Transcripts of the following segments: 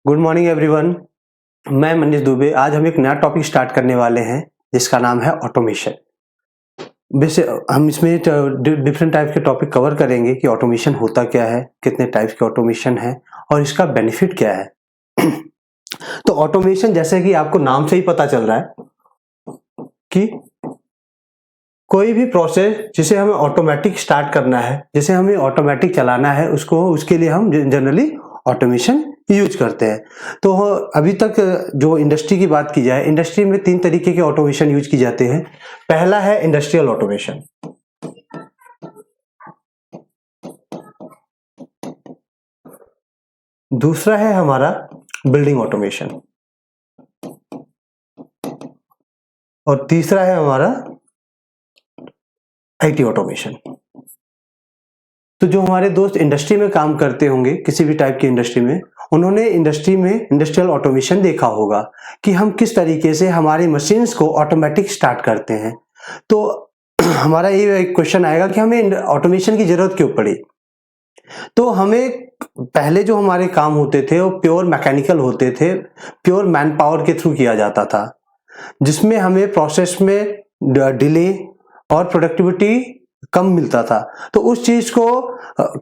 Good morning everyone. मैं मनीष दुबे। आज हम एक नया टॉपिक स्टार्ट करने वाले हैं जिसका नाम है ऑटोमेशन। वैसे हम इसमें डिफरेंट टाइप के टॉपिक कवर करेंगे कि ऑटोमेशन होता क्या है, कितने टाइप के ऑटोमेशन है और इसका बेनिफिट क्या है। तो ऑटोमेशन जैसे कि आपको नाम से ही पता चल रहा है कि कोई भी प्रोसेस जिसे हमें ऑटोमेटिक स्टार्ट करना है, जिसे हमें ऑटोमेटिक चलाना है, उसके लिए हम जनरली ऑटोमेशन यूज करते हैं। तो अभी तक जो इंडस्ट्री की बात की जाए, इंडस्ट्री में 3 तरीके के ऑटोमेशन यूज की जाते हैं। पहला है इंडस्ट्रियल ऑटोमेशन, दूसरा है हमारा बिल्डिंग ऑटोमेशन और तीसरा है हमारा आईटी ऑटोमेशन। तो जो हमारे दोस्त इंडस्ट्री में काम करते होंगे, किसी भी टाइप की इंडस्ट्री में, उन्होंने इंडस्ट्री में इंडस्ट्रियल ऑटोमेशन देखा होगा कि हम किस तरीके से हमारी मशीन्स को ऑटोमेटिक स्टार्ट करते हैं। तो हमारा ये एक क्वेश्चन आएगा कि हमें ऑटोमेशन की जरूरत क्यों पड़ी। तो हमें पहले जो हमारे काम होते थे वो प्योर मैकेनिकल होते थे, प्योर मैन पावर के थ्रू किया जाता था, जिसमें हमें प्रोसेस में डिले और प्रोडक्टिविटी कम मिलता था। तो उस चीज को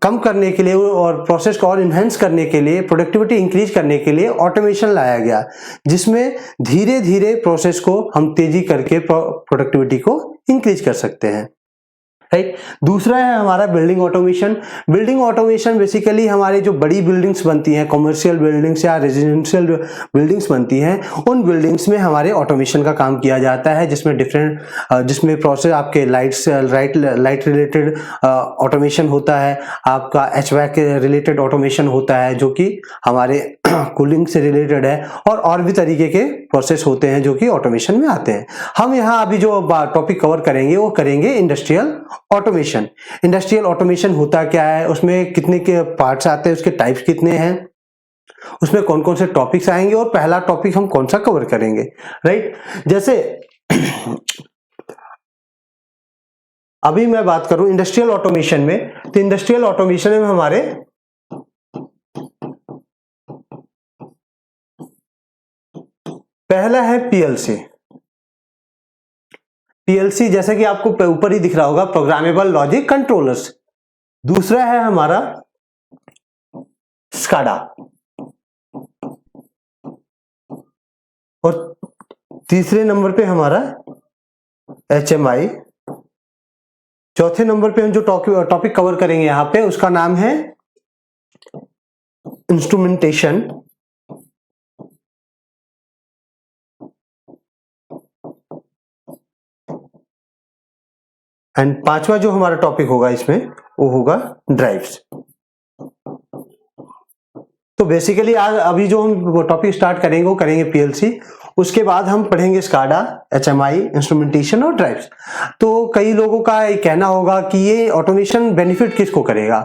कम करने के लिए और प्रोसेस को और इन्हेंस करने के लिए, प्रोडक्टिविटी इंक्रीज करने के लिए ऑटोमेशन लाया गया, जिसमें धीरे धीरे प्रोसेस को हम तेजी करके प्रोडक्टिविटी को इंक्रीज कर सकते हैं। राइट। दूसरा है हमारा building automation. Building automation basically हमारी जो बड़ी बिल्डिंग्स बनती हैं, कमर्शियल बिल्डिंग्स या रेजिडेंशियल बिल्डिंग्स बनती हैं, उन बिल्डिंग्स में हमारे ऑटोमेशन का काम किया जाता है, जिसमें प्रोसेस आपके लाइट रिलेटेड ऑटोमेशन होता है, आपका एचवैक रिलेटेड ऑटोमेशन होता है जो कि हमारे कूलिंग से रिलेटेड है, और भी तरीके के प्रोसेस होते हैं जो कि ऑटोमेशन में आते हैं। हम यहाँ अभी जो टॉपिक कवर करेंगे वो करेंगे इंडस्ट्रियल ऑटोमेशन। इंडस्ट्रियल ऑटोमेशन होता क्या है, उसमें कितने के पार्ट्स आते हैं, उसके टाइप्स कितने हैं, उसमें कौन कौन से टॉपिक्स आएंगे और पहला टॉपिक हम कौन सा कवर करेंगे। राइट। जैसे अभी मैं बात करूं इंडस्ट्रियल ऑटोमेशन में, तो इंडस्ट्रियल ऑटोमेशन में हमारे पहला है पीएलसी। पीएलसी जैसे कि आपको ऊपर ही दिख रहा होगा, प्रोग्रामेबल लॉजिक कंट्रोलर्स। दूसरा है हमारा स्काडा और तीसरे नंबर पे हमारा एचएमआई। चौथे नंबर पे हम जो टॉपिक कवर करेंगे यहां पे, उसका नाम है इंस्ट्रूमेंटेशन। एंड पांचवा जो हमारा टॉपिक होगा इसमें वो होगा ड्राइव्स। तो बेसिकली आज अभी जो हम टॉपिक स्टार्ट करेंगे वो करेंगे पीएलसी, उसके बाद हम पढ़ेंगे स्काडा, एचएमआई, इंस्ट्रूमेंटेशन और ड्राइव्स। तो कई लोगों का ये कहना होगा कि ये ऑटोमेशन बेनिफिट किसको करेगा।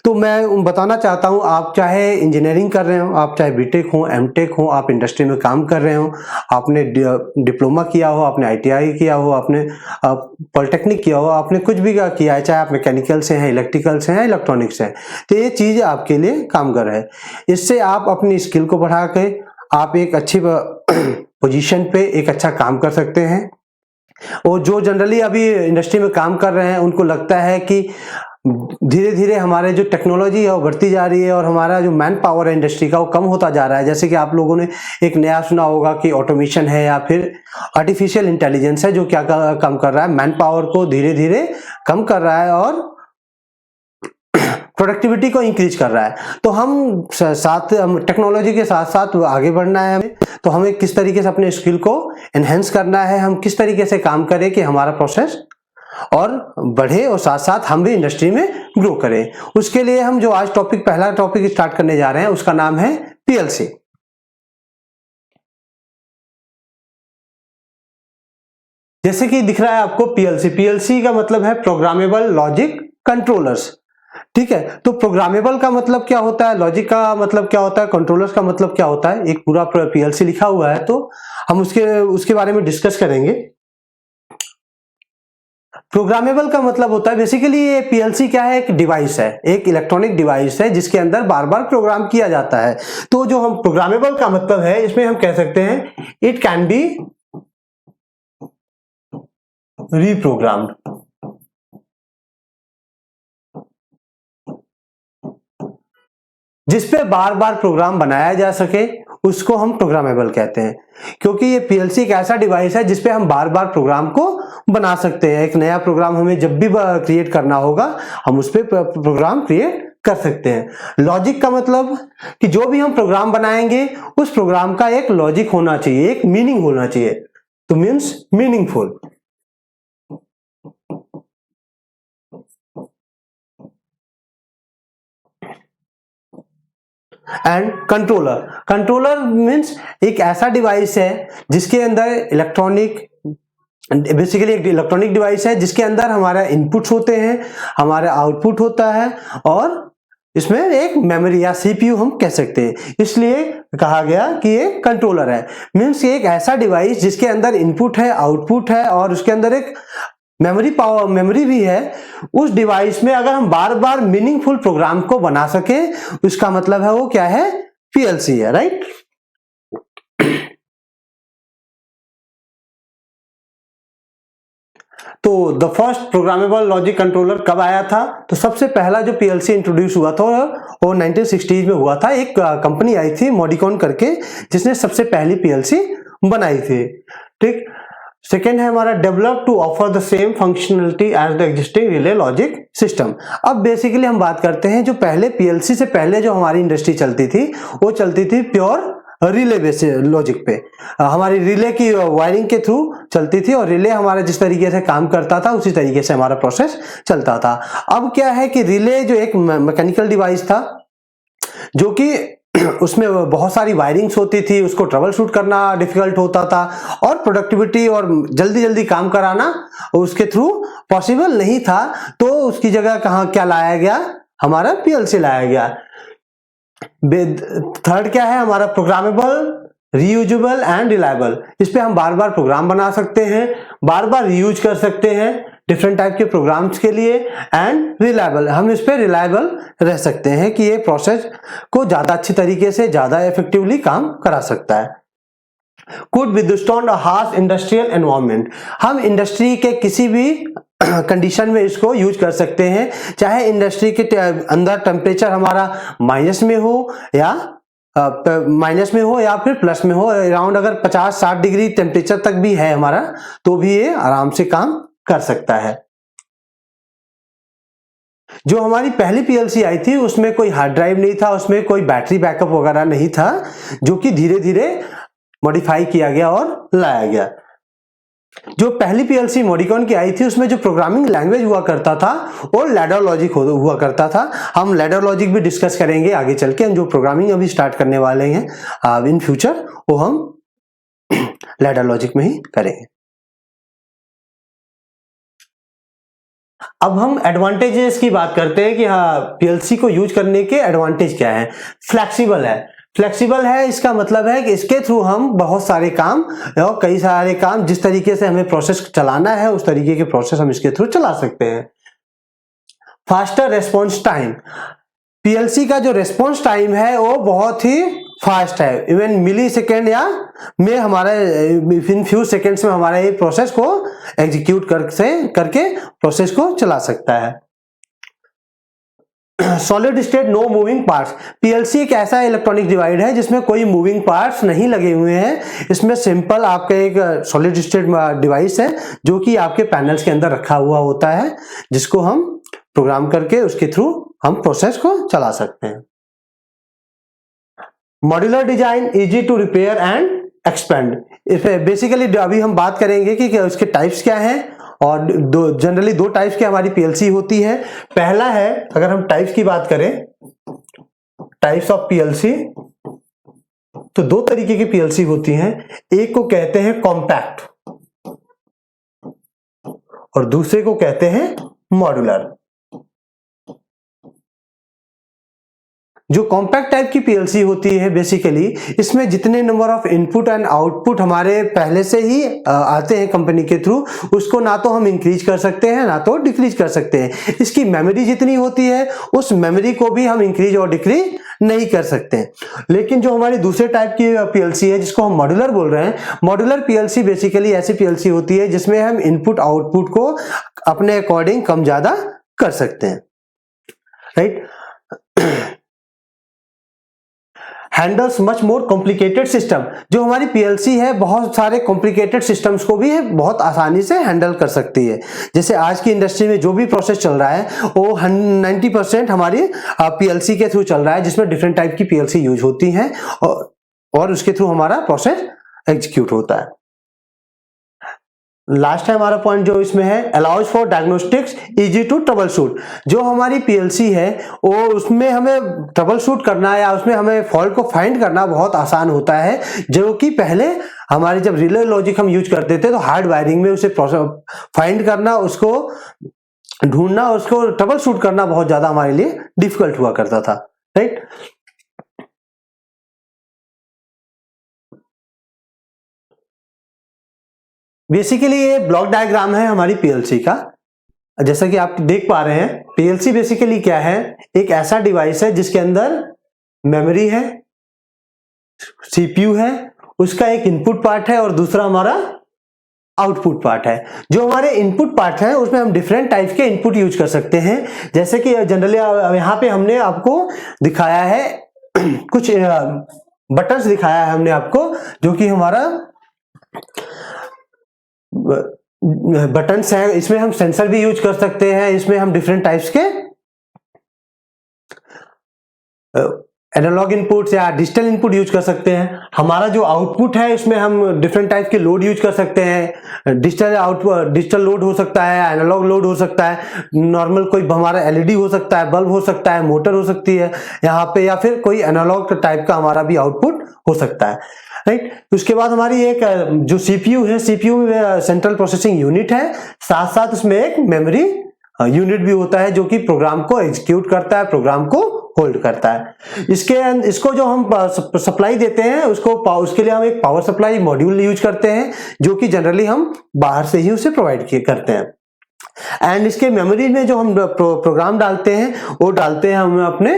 तो मैं बताना चाहता हूं, आप चाहे इंजीनियरिंग कर रहे हो, आप चाहे बीटेक हो, एमटेक हो, आप इंडस्ट्री में काम कर रहे हो, आपने डिप्लोमा किया हो, आपने आईटीआई किया हो, आपने पॉलिटेक्निक किया हो, आपने कुछ भी किया है, चाहे आप मैकेनिकल से हैं, इलेक्ट्रिकल से हैं, इलेक्ट्रॉनिक्स से हैं, तो ये चीज आपके लिए कामगर है। इससे आप अपनी स्किल को बढ़ा के आप एक अच्छी पोजीशन पे एक अच्छा काम कर सकते हैं। और जो जनरली अभी इंडस्ट्री में काम कर रहे हैं उनको लगता है कि धीरे धीरे हमारे जो टेक्नोलॉजी है वो बढ़ती जा रही है और हमारा जो मैन पावर है इंडस्ट्री का वो कम होता जा रहा है। जैसे कि आप लोगों ने एक नया सुना होगा कि ऑटोमेशन है या फिर आर्टिफिशियल इंटेलिजेंस है, जो क्या कम कर रहा है, मैन पावर को धीरे धीरे कम कर रहा है और प्रोडक्टिविटी को इंक्रीज कर रहा है। तो हम टेक्नोलॉजी के साथ साथ आगे बढ़ना है हमें। तो हमें किस तरीके से अपने स्किल को एनहेंस करना है, हम किस तरीके से काम करें कि हमारा प्रोसेस और बढ़े और साथ साथ हम भी इंडस्ट्री में ग्रो करें। उसके लिए हम जो आज पहला टॉपिक स्टार्ट करने जा रहे हैं उसका नाम है पीएलसी। जैसे कि दिख रहा है आपको पीएलसी, पीएलसी का मतलब है प्रोग्रामेबल लॉजिक कंट्रोलर्स। ठीक है। तो प्रोग्रामेबल का मतलब क्या होता है, लॉजिक का मतलब क्या होता है, कंट्रोलर्स का मतलब क्या होता है, एक पूरा पीएलसी लिखा हुआ है, तो हम उसके बारे में डिस्कस करेंगे। प्रोग्रामेबल का मतलब होता है बेसिकली ये पीएलसी क्या है, एक डिवाइस है, एक इलेक्ट्रॉनिक डिवाइस है जिसके अंदर बार बार प्रोग्राम किया जाता है। तो जो हम प्रोग्रामेबल का मतलब है इसमें हम कह सकते हैं इट कैन बी रीप्रोग्राम्ड। जिसपे बार बार प्रोग्राम बनाया जा सके उसको हम प्रोग्रामेबल कहते हैं, क्योंकि ये पीएलसी एक ऐसा डिवाइस है जिसपे हम बार बार प्रोग्राम को बना सकते हैं। एक नया प्रोग्राम हमें जब भी क्रिएट करना होगा हम उस पर प्रोग्राम क्रिएट कर सकते हैं। लॉजिक का मतलब कि जो भी हम प्रोग्राम बनाएंगे उस प्रोग्राम का एक लॉजिक होना चाहिए, एक मीनिंग होना चाहिए, तो means meaningful. And controller means एक ऐसा डिवाइस है जिसके अंदर बेसिकली एक इलेक्ट्रॉनिक डिवाइस है जिसके अंदर हमारा इनपुट्स होते हैं, हमारा आउटपुट होता है और इसमें एक मेमोरी या सीपीयू हम कह सकते हैं, इसलिए कहा गया कि ये कंट्रोलर है। मीन्स एक ऐसा डिवाइस जिसके अंदर इनपुट है, आउटपुट है और उसके अंदर एक मेमोरी भी है। उस डिवाइस में अगर हम बार बार मीनिंगफुल प्रोग्राम को बना सके उसका मतलब है वो क्या है, पीएलसी है, राइट। तो the first programmable logic controller कब आया था? तो सबसे पहला जो पीएलसी इंट्रोड्यूस हुआ था वो 1960s में हुआ था। एक कंपनी आई थी मॉडिकॉन करके जिसने सबसे पहली पीएलसी बनाई थी, ठीक। सेकेंड है हमारा develop to offer the same functionality as the existing relay logic system. अब बेसिकली हम बात करते हैं जो पहले पीएलसी से पहले जो हमारी इंडस्ट्री चलती थी वो चलती थी प्योर रिले बेसिस लॉजिक पे। हमारी रिले की वायरिंग के थ्रू चलती थी और रिले हमारा जिस तरीके से काम करता था उसी तरीके से हमारा प्रोसेस चलता था। अब क्या है कि रिले जो एक मैकेनिकल डिवाइस था जो कि उसमें बहुत सारी वायरिंग्स होती थी, उसको ट्रबल शूट करना डिफिकल्ट होता था और प्रोडक्टिविटी और जल्दी जल्दी काम कराना उसके थ्रू पॉसिबल नहीं था। तो उसकी जगह क्या लाया गया, हमारा पीएलसी लाया गया। थर्ड क्या है हमारा प्रोग्रामेबल, रीयूजेबल एंड रिलायबल। इस पे हम बार बार प्रोग्राम बना सकते हैं, बार बार रीयूज कर सकते हैं डिफरेंट टाइप के प्रोग्राम्स के लिए। एंड रिलायबल, हम इस पे रिलायबल रह सकते हैं कि ये प्रोसेस को ज्यादा अच्छी तरीके से ज्यादा इफेक्टिवली काम करा सकता है। Could withstand a harsh industrial environment, हम इंडस्ट्री के किसी भी कंडीशन में इसको यूज कर सकते हैं, चाहे इंडस्ट्री के अंदर टेम्परेचर हमारा माइनस में हो या फिर प्लस में हो। अराउंड अगर 50-60 डिग्री टेम्परेचर तक भी है हमारा तो भी ये आराम से काम कर सकता है। जो हमारी पहली पीएलसी आई थी उसमें कोई हार्ड ड्राइव नहीं था, उसमें कोई बैटरी बैकअप वगैरह नहीं था, जो कि धीरे धीरे मॉडिफाई किया गया और लाया गया। जो पहली पीएलसी मॉडिकॉन की आई थी उसमें जो प्रोग्रामिंग लैंग्वेज हुआ करता था वो लैडर लॉजिक हुआ करता था। हम लैडर लॉजिक भी डिस्कस करेंगे आगे चल के। हम जो प्रोग्रामिंग अभी स्टार्ट करने वाले हैं इन फ्यूचर वो हम लैडर लॉजिक में ही करेंगे। अब हम एडवांटेजेस की बात करते हैं कि हाँ पीएलसी को यूज करने के एडवांटेज क्या है। फ्लेक्सिबल है, इसका मतलब है कि इसके थ्रू हम बहुत सारे काम और कई सारे काम जिस तरीके से हमें प्रोसेस चलाना है उस तरीके के प्रोसेस हम इसके थ्रू चला सकते हैं। फास्टर रेस्पॉन्स टाइम, पीएलसी का जो रेस्पॉन्स टाइम है वो बहुत ही फास्ट है, इवन मिली सेकेंड या में हमारा इन फ्यू सेकेंड्स में हमारा ये प्रोसेस को एग्जीक्यूट करके प्रोसेस को चला सकता है। Solid state no moving parts, PLC एक ऐसा इलेक्ट्रॉनिक डिवाइस है जिसमें कोई मूविंग पार्ट्स नहीं लगे हुए हैं। इसमें सिंपल आपका एक सॉलिड स्टेट डिवाइस है जो कि आपके पैनल्स के अंदर रखा हुआ होता है, जिसको हम प्रोग्राम करके उसके थ्रू हम प्रोसेस को चला सकते हैं। Modular design, easy to repair and expand. Basically अभी हम बात करेंगे कि उसके टाइप्स क्या हैं और जनरली दो टाइप्स की हमारी पीएलसी होती है। पहला है, अगर हम टाइप्स की बात करें, टाइप्स ऑफ पीएलसी, तो दो तरीके की पीएलसी होती हैं। एक को कहते हैं कॉम्पैक्ट और दूसरे को कहते हैं मॉड्यूलर। जो कॉम्पैक्ट टाइप की पीएलसी होती है बेसिकली इसमें जितने number of input and output हमारे पहले से ही आते हैं कंपनी के थ्रू, उसको ना तो हम इंक्रीज कर सकते हैं ना तो डिक्रीज कर सकते हैं। इसकी मेमोरी जितनी होती है उस मेमोरी को भी हम इंक्रीज और डिक्रीज नहीं कर सकते हैं। लेकिन जो हमारी दूसरे टाइप की पीएलसी है जिसको हम मॉड्यूलर बोल रहे हैं, मॉड्यूलर पीएलसी बेसिकली ऐसी पीएलसी होती है जिसमें हम इनपुट आउटपुट को अपने अकॉर्डिंग कम ज्यादा कर सकते हैं, right. Handles much more complicated system, जो हमारी पीएलसी है बहुत सारे कॉम्प्लिकेटेड सिस्टम्स को भी बहुत आसानी से हैंडल कर सकती है। जैसे आज की इंडस्ट्री में जो भी प्रोसेस चल रहा है वो 90% हमारी पीएलसी के थ्रू चल रहा है, जिसमें डिफरेंट टाइप की पीएलसी यूज होती हैं और उसके थ्रू हमारा प्रोसेस एग्जीक्यूट होता है। लास्ट है हमारा पॉइंट जो इसमें है, allows for diagnostics easy to troubleshoot. जो हमारी पीएलसी है वो उसमें हमें ट्रबल शूट करना या उसमें हमें फॉल्ट को फाइंड करना बहुत आसान होता है, जो कि पहले हमारे जब रिले लॉजिक हम यूज करते थे तो हार्ड वायरिंग में उसे फाइंड करना, उसको ढूंढना, उसको ट्रबल शूट करना बहुत ज्यादा हमारे लिए डिफिकल्ट हुआ करता था, राइट। बेसिकली ये ब्लॉक डायग्राम है हमारी पीएलसी का। जैसा कि आप देख पा रहे हैं पीएलसी बेसिकली क्या है, एक ऐसा डिवाइस है जिसके अंदर मेमोरी है, सीपीयू है, उसका एक इनपुट पार्ट है और दूसरा हमारा आउटपुट पार्ट है। जो हमारे इनपुट पार्ट है उसमें हम डिफरेंट टाइप के इनपुट यूज कर सकते हैं। जैसे कि जनरली यहाँ पे हमने आपको दिखाया है कुछ बटन्स दिखाया है हमने आपको, जो कि हमारा बटन्स है। इसमें हम सेंसर भी यूज कर सकते हैं, इसमें हम डिफरेंट टाइप्स के एनालॉग इनपुट्स या डिजिटल इनपुट यूज कर सकते हैं। हमारा जो आउटपुट है इसमें हम डिफरेंट टाइप के लोड यूज कर सकते हैं। डिजिटल लोड हो सकता है, एनालॉग लोड हो सकता है, नॉर्मल कोई हमारा एलईडी हो सकता है, बल्ब हो सकता है, मोटर हो सकती है यहाँ पे, या फिर कोई एनालॉग टाइप का हमारा भी आउटपुट हो सकता है, राइट। उसके बाद हमारी एक जो सीपीयू है, सीपीयू में सेंट्रल प्रोसेसिंग यूनिट है, साथ साथ उसमें एक मेमोरी यूनिट भी होता है जो कि प्रोग्राम को एग्जीक्यूट करता है, प्रोग्राम को होल्ड करता है। इसको जो हम सप्लाई देते हैं उसके लिए हम एक पावर सप्लाई मॉड्यूल यूज करते हैं, जो कि जनरली हम बाहर से ही उसे प्रोवाइड करते हैं। एंड इसके मेमोरी में जो हम प्रोग्राम डालते हैं वो डालते हैं हम अपने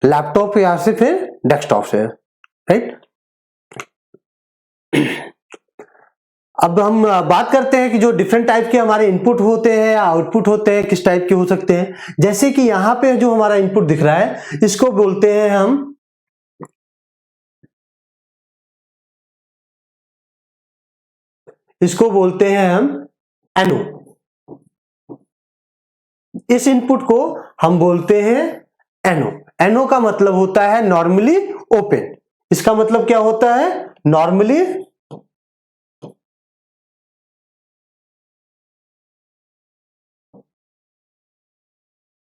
लैपटॉप या से फिर डेस्कटॉप से, राइट। अब हम बात करते हैं कि जो डिफरेंट टाइप के हमारे इनपुट होते हैं या आउटपुट होते हैं किस टाइप के हो सकते हैं। जैसे कि यहाँ पे जो हमारा इनपुट दिख रहा है इसको बोलते हैं हम एनो। इस इनपुट को हम बोलते हैं एनो। एनो का मतलब होता है नॉर्मली ओपन। इसका मतलब क्या होता है, नॉर्मली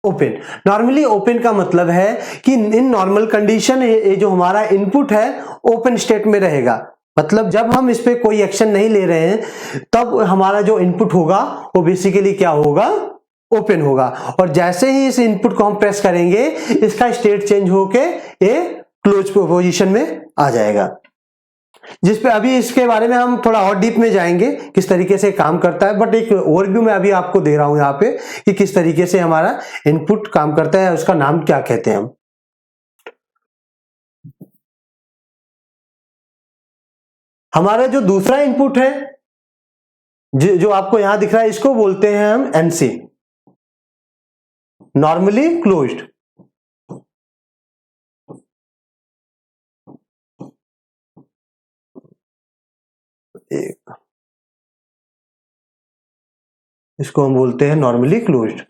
ओपन। नॉर्मली ओपन का मतलब है कि इन नॉर्मल कंडीशन ये जो हमारा इनपुट है ओपन स्टेट में रहेगा। मतलब जब हम इस पे कोई एक्शन नहीं ले रहे हैं तब हमारा जो इनपुट होगा वो बेसिकली क्या होगा, ओपन होगा। और जैसे ही इस इनपुट को हम प्रेस करेंगे इसका स्टेट चेंज होके ये क्लोज पोजीशन में आ जाएगा। जिस पे अभी इसके बारे में हम थोड़ा और डीप में जाएंगे किस तरीके से काम करता है, बट एक ओवरव्यू में अभी आपको दे रहा हूं यहाँ पे कि किस तरीके से हमारा इनपुट काम करता है, उसका नाम क्या कहते हैं हम। हमारा जो दूसरा इनपुट है जो आपको यहां दिख रहा है इसको बोलते हैं हम एनसी, नॉर्मली क्लोज्ड। इसको हम बोलते हैं नॉर्मली क्लोज्ड।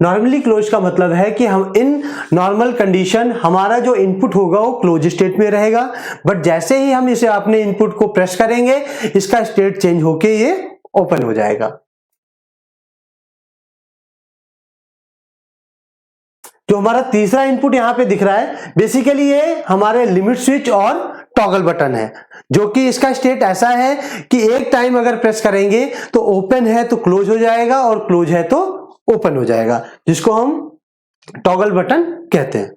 नॉर्मली क्लोज का मतलब है कि हम इन नॉर्मल कंडीशन हमारा जो इनपुट होगा वो क्लोज स्टेट में रहेगा, बट जैसे ही हम इसे अपने इनपुट को प्रेस करेंगे इसका स्टेट चेंज होके ये ओपन हो जाएगा। जो हमारा तीसरा इनपुट यहां पे दिख रहा है बेसिकली ये हमारे लिमिट स्विच और टॉगल बटन है, जो कि इसका स्टेट ऐसा है कि एक टाइम अगर प्रेस करेंगे तो ओपन है तो क्लोज हो जाएगा और क्लोज है तो ओपन हो जाएगा, जिसको हम टॉगल बटन कहते हैं।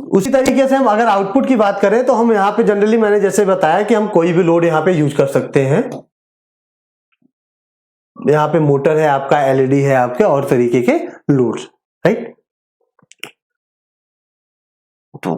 उसी तरीके से हम अगर आउटपुट की बात करें तो हम यहाँ पे जनरली मैंने जैसे बताया कि हम कोई भी लोड यहाँ पे यूज कर सकते हैं। यहाँ पे मोटर है आपका, एलईडी है आपके, और तरीके के लोड्स, राइट। तो